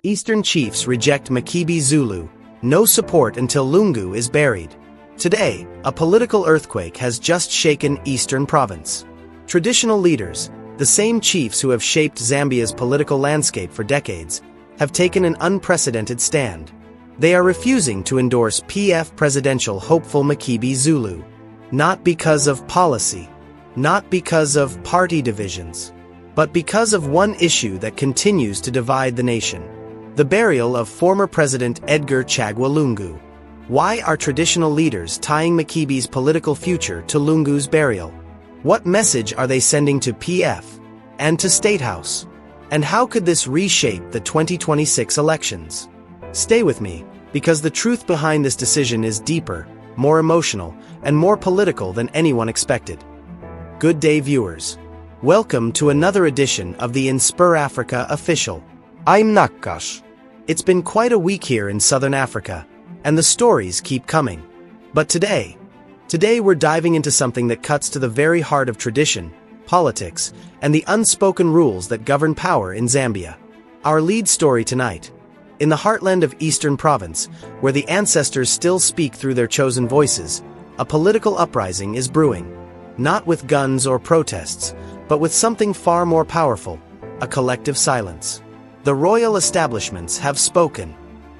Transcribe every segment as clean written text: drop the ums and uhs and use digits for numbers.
Eastern chiefs reject Makebi Zulu, no support until Lungu is buried. Today, a political earthquake has just shaken Eastern Province. Traditional leaders, the same chiefs who have shaped Zambia's political landscape for decades, have taken an unprecedented stand. They are refusing to endorse PF presidential hopeful Makebi Zulu. Not because of policy, not because of party divisions, but because of one issue that continues to divide the nation: the burial of former President Edgar Lungu. Why are traditional leaders tying Makebi's political future to Lungu's burial? What message are they sending to PF and to State House? And how could this reshape the 2026 elections? Stay with me, because the truth behind this decision is deeper, more emotional, and more political than anyone expected. Good day, viewers. Welcome to another edition of the InspirAfrica Official. I'm Nakash. It's been quite a week here in Southern Africa, and the stories keep coming. But today we're diving into something that cuts to the very heart of tradition, politics, and the unspoken rules that govern power in Zambia. Our lead story tonight: in the heartland of Eastern Province, where the ancestors still speak through their chosen voices, a political uprising is brewing. Not with guns or protests, but with something far more powerful: a collective silence. The royal establishments have spoken,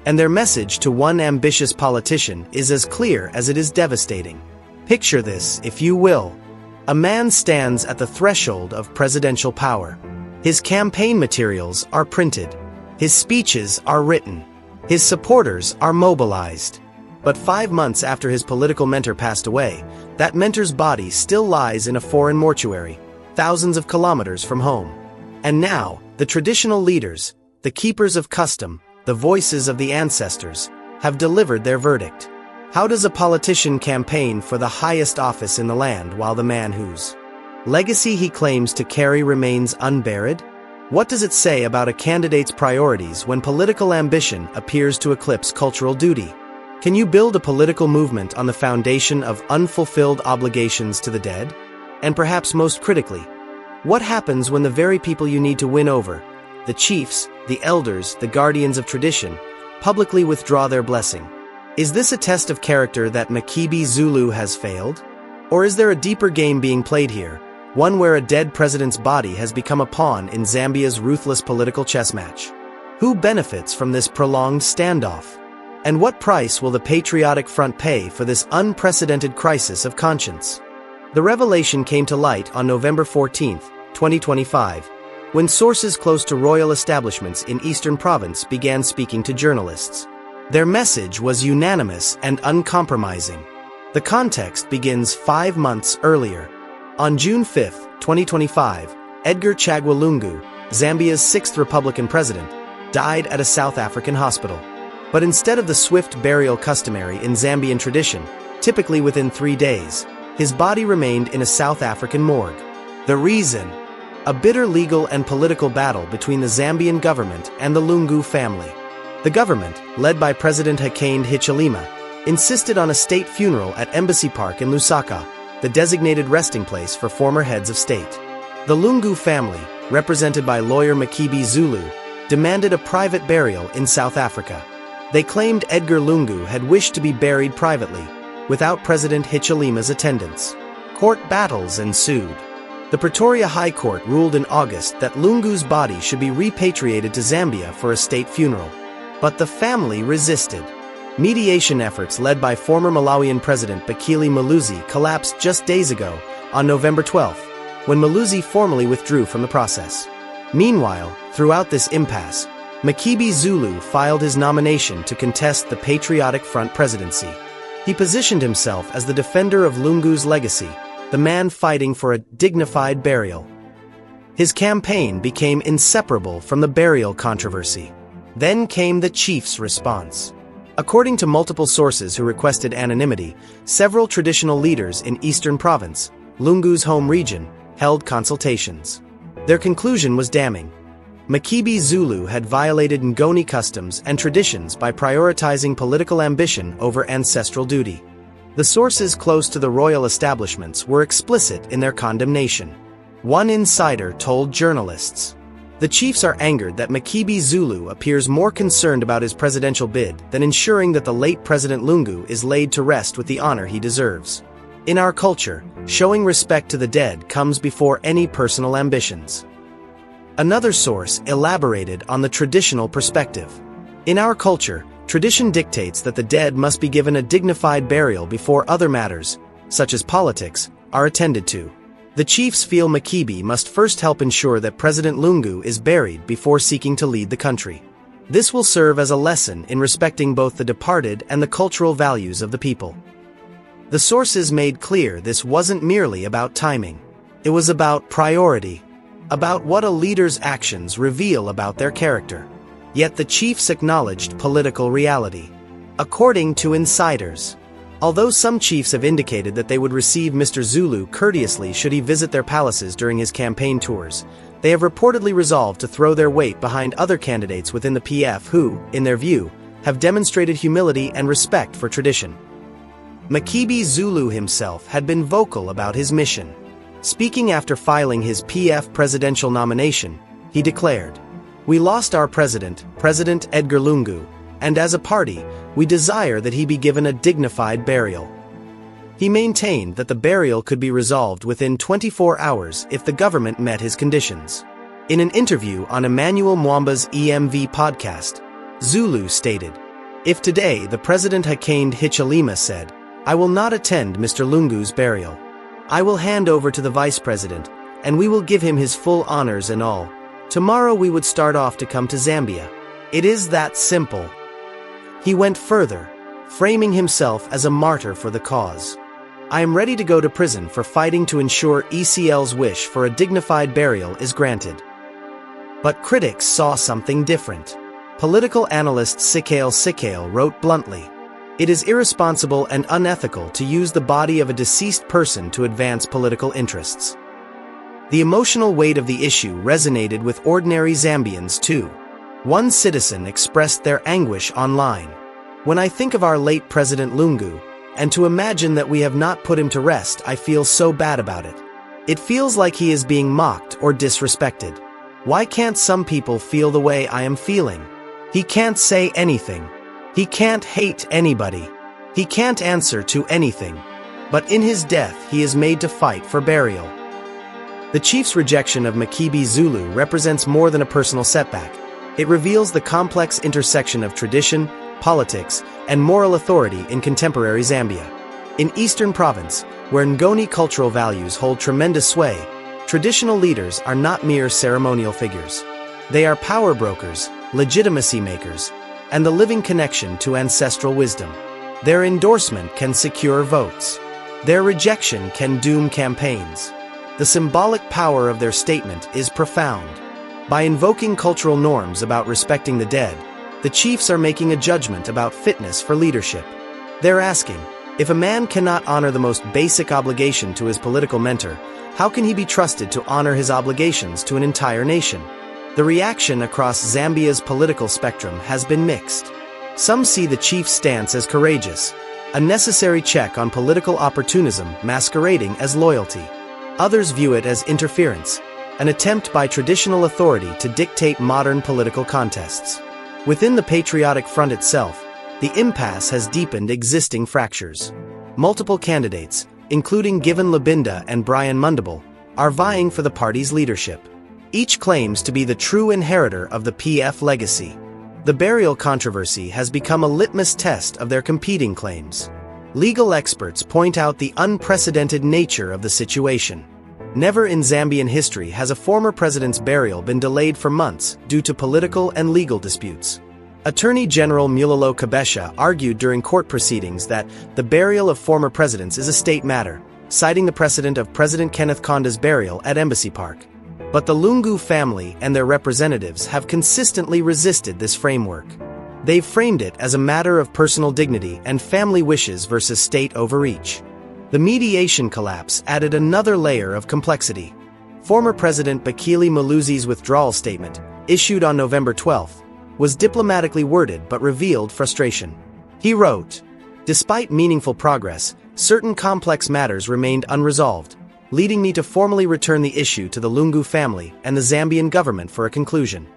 and their message to one ambitious politician is as clear as it is devastating. Picture this, if you will. A man stands at the threshold of presidential power. His campaign materials are printed. His speeches are written. His supporters are mobilized. But 5 months after his political mentor passed away, that mentor's body still lies in a foreign mortuary, thousands of kilometers from home. And now, the traditional leaders, the keepers of custom, the voices of the ancestors, have delivered their verdict. How does a politician campaign for the highest office in the land while the man whose legacy he claims to carry remains unburied? What does it say about a candidate's priorities when political ambition appears to eclipse cultural duty? Can you build a political movement on the foundation of unfulfilled obligations to the dead? And perhaps most critically, what happens when the very people you need to win over, the chiefs, the elders, the guardians of tradition, publicly withdraw their blessing? Is this a test of character that Makebi Zulu has failed? Or is there a deeper game being played here, one where a dead president's body has become a pawn in Zambia's ruthless political chess match? Who benefits from this prolonged standoff? And what price will the Patriotic Front pay for this unprecedented crisis of conscience? The revelation came to light on November 14, 2025, when sources close to royal establishments in Eastern Province began speaking to journalists. Their message was unanimous and uncompromising. The context begins 5 months earlier. On June 5, 2025, Edgar Lungu, Zambia's 6th Republican president, died at a South African hospital. But instead of the swift burial customary in Zambian tradition, typically within 3 days, his body remained in a South African morgue. The reason? A bitter legal and political battle between the Zambian government and the Lungu family. The government, led by President Hakainde Hichilema, insisted on a state funeral at Embassy Park in Lusaka, the designated resting place for former heads of state. The Lungu family, represented by lawyer Makebi Zulu, demanded a private burial in South Africa. They claimed Edgar Lungu had wished to be buried privately, without President Hichilema's attendance. Court battles ensued. The Pretoria High Court ruled in August that Lungu's body should be repatriated to Zambia for a state funeral. But the family resisted. Mediation efforts led by former Malawian President Bekele Malusi collapsed just days ago, on November 12, when Malusi formally withdrew from the process. Meanwhile, throughout this impasse, Makebi Zulu filed his nomination to contest the Patriotic Front presidency. He positioned himself as the defender of Lungu's legacy, the man fighting for a dignified burial. His campaign became inseparable from the burial controversy. Then came the chief's response. According to multiple sources who requested anonymity, several traditional leaders in Eastern Province, Lungu's home region, held consultations. Their conclusion was damning. Makebi Zulu had violated Ngoni customs and traditions by prioritizing political ambition over ancestral duty. The sources close to the royal establishments were explicit in their condemnation. One insider told journalists, The chiefs are angered that Makebi Zulu appears more concerned about his presidential bid than ensuring that the late President Lungu is laid to rest with the honor he deserves. In our culture, showing respect to the dead comes before any personal ambitions. Another source elaborated on the traditional perspective. In our culture, tradition dictates that the dead must be given a dignified burial before other matters, such as politics, are attended to. The chiefs feel Makebi must first help ensure that President Lungu is buried before seeking to lead the country. This will serve as a lesson in respecting both the departed and the cultural values of the people. The sources made clear this wasn't merely about timing. It was about priority, about what a leader's actions reveal about their character. Yet the chiefs acknowledged political reality. According to insiders, although some chiefs have indicated that they would receive Mr. Zulu courteously should he visit their palaces during his campaign tours, they have reportedly resolved to throw their weight behind other candidates within the PF who, in their view, have demonstrated humility and respect for tradition. Makebi Zulu himself had been vocal about his mission. Speaking after filing his PF presidential nomination, he declared, "We lost our president, President Edgar Lungu, and as a party, we desire that he be given a dignified burial." He maintained that the burial could be resolved within 24 hours if the government met his conditions. In an interview on Emmanuel Mwamba's EMV podcast, Zulu stated, "If today the President Hakainde Hichilema said, 'I will not attend Mr. Lungu's burial. I will hand over to the Vice President, and we will give him his full honors and all. Tomorrow we would start off to come to Zambia. It is that simple.'" He went further, framing himself as a martyr for the cause. "I am ready to go to prison for fighting to ensure ECL's wish for a dignified burial is granted." But critics saw something different. Political analyst Sikale wrote bluntly, "It is irresponsible and unethical to use the body of a deceased person to advance political interests." The emotional weight of the issue resonated with ordinary Zambians too. One citizen expressed their anguish online. "When I think of our late President Lungu, and to imagine that we have not put him to rest, I feel so bad about it. It feels like he is being mocked or disrespected. Why can't some people feel the way I am feeling? He can't say anything. He can't hate anybody. He can't answer to anything. But in his death he is made to fight for burial." The chief's rejection of Makebi Zulu represents more than a personal setback. It reveals the complex intersection of tradition, politics, and moral authority in contemporary Zambia. In Eastern Province, where Ngoni cultural values hold tremendous sway, traditional leaders are not mere ceremonial figures. They are power brokers, legitimacy makers, and the living connection to ancestral wisdom. Their endorsement can secure votes. Their rejection can doom campaigns. The symbolic power of their statement is profound. By invoking cultural norms about respecting the dead, the chiefs are making a judgment about fitness for leadership. They're asking, if a man cannot honor the most basic obligation to his political mentor, how can he be trusted to honor his obligations to an entire nation? The reaction across Zambia's political spectrum has been mixed. Some see the chief's stance as courageous, a necessary check on political opportunism masquerading as loyalty. Others view it as interference, an attempt by traditional authority to dictate modern political contests. Within the Patriotic Front itself, the impasse has deepened existing fractures. Multiple candidates, including Given Labinda and Brian Mundable, are vying for the party's leadership. Each claims to be the true inheritor of the PF legacy. The burial controversy has become a litmus test of their competing claims. Legal experts point out the unprecedented nature of the situation. Never in Zambian history has a former president's burial been delayed for months due to political and legal disputes. Attorney General Mulalo Kabesha argued during court proceedings that the burial of former presidents is a state matter, citing the precedent of President Kenneth Kanda's burial at Embassy Park. But the Lungu family and their representatives have consistently resisted this framework. They've framed it as a matter of personal dignity and family wishes versus state overreach. The mediation collapse added another layer of complexity. Former President Bakili Maluzi's withdrawal statement, issued on November 12, was diplomatically worded but revealed frustration. He wrote, "Despite meaningful progress, certain complex matters remained unresolved. leading me to formally return the issue to the Lungu family and the Zambian government for a conclusion.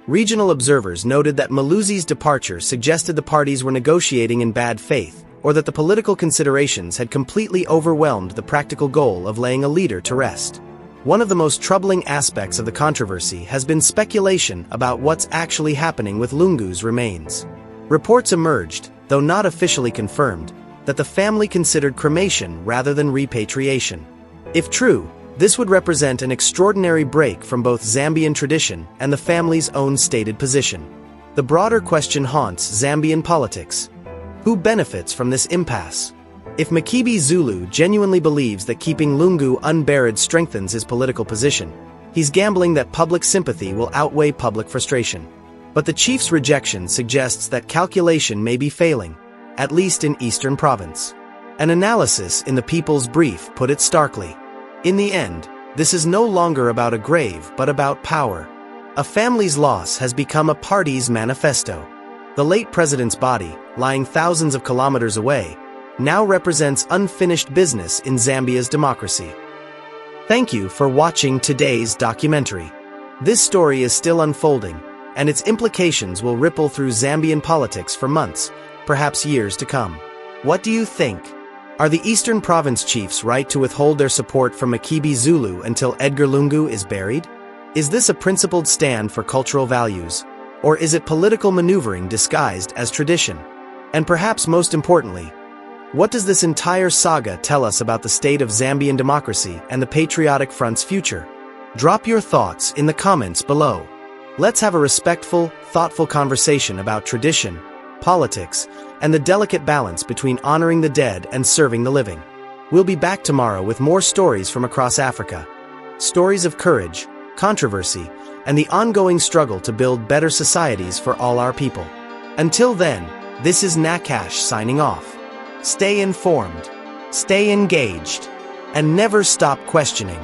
Regional observers noted that Maluzi's departure suggested the parties were negotiating in bad faith, or that the political considerations had completely overwhelmed the practical goal of laying a leader to rest. One of the most troubling aspects of the controversy has been speculation about what's actually happening with Lungu's remains. Reports emerged, though not officially confirmed, that the family considered cremation rather than repatriation. If true, this would represent an extraordinary break from both Zambian tradition and the family's own stated position. The broader question haunts Zambian politics. Who benefits from this impasse? If Makebi Zulu genuinely believes that keeping Lungu unburied strengthens his political position, he's gambling that public sympathy will outweigh public frustration. But the chief's rejection suggests that calculation may be failing, at least in Eastern Province. An analysis in the People's Brief put it starkly. In the end, this is no longer about a grave but about power. A family's loss has become a party's manifesto. The late president's body, lying thousands of kilometers away, now represents unfinished business in Zambia's democracy. Thank you for watching today's documentary. This story is still unfolding, and its implications will ripple through Zambian politics for months, perhaps years to come. What do you think? Are the Eastern Province chiefs right to withhold their support from Makebi Zulu until Edgar Lungu is buried? Is this a principled stand for cultural values, or is it political maneuvering disguised as tradition? And perhaps most importantly, what does this entire saga tell us about the state of Zambian democracy and the Patriotic Front's future? Drop your thoughts in the comments below. Let's have a respectful, thoughtful conversation about tradition, politics, and the delicate balance between honoring the dead and serving the living. We'll be back tomorrow with more stories from across Africa. Stories of courage, controversy, and the ongoing struggle to build better societies for all our people. Until then, this is Nakash signing off. Stay informed, stay engaged, and never stop questioning.